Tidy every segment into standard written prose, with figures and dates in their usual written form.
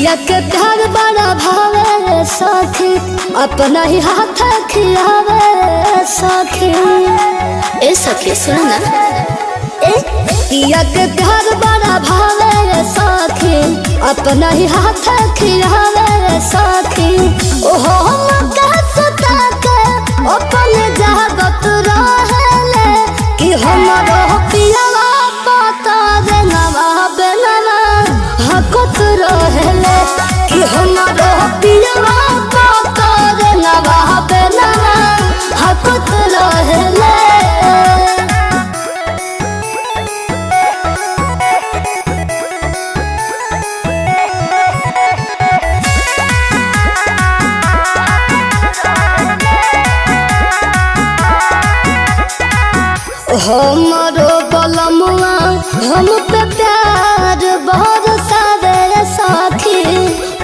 पिया के प्यार बड़ा भावे सखी, अपना ही हाथ खिलावे सखी। ए सखी सुन ना, पिया के प्यार बड़ा भावे सखी, अपना ही हाथ खिलावे सखी। ओहो सुता के अपने जागत रहेले कि हमारो पियावा पता देनवा बेनवा हकत रहेले कि हमारो पियावा पता देनवा बेनवा हकत रहेले। हमारो बलमुआ हम पे प्यार बरसा दे सखी,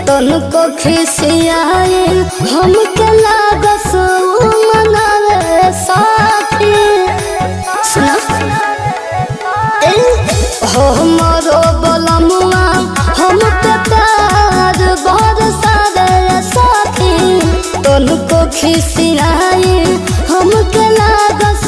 तनको खिसियाए हमके लागस मनावे सखी। सुना हमारो बलमुआ हम पे प्यार बरसा दे सखी, तनको खिसियाए हमके लागस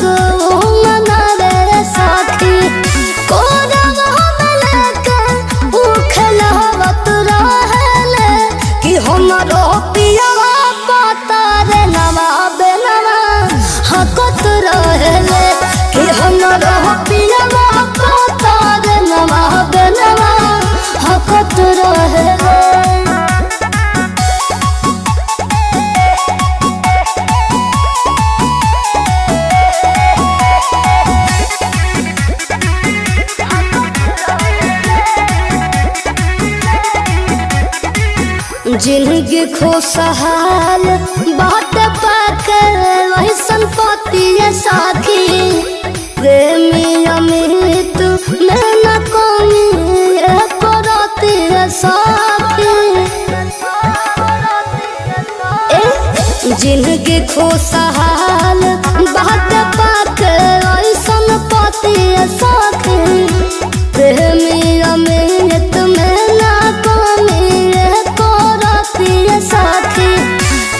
हमारो पियावा पता रे नवा बेनवा हकत रहेले कि हमारो पियावा पता रे नवा बेनवा हकत रहेले। जिंदगी खुशहाल बात पाके वही संपत्ति साथी, प्रेमी अमित में न कमी करती साथी। जिंदगी खुशहाल बात पाके वही संपत्ति साथी, प्रेमी अमित में न कमी साथी।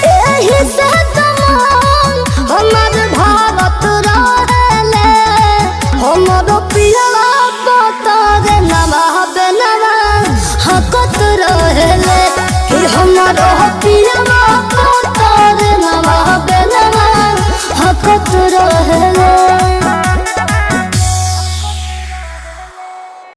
एही से तमाम हमर भावत रहेले, हमरो पियावा पता रे नवा बेनवा हकत रहेले कि हमरो पियावा पता रे नवा बेनवा हकत रहेले।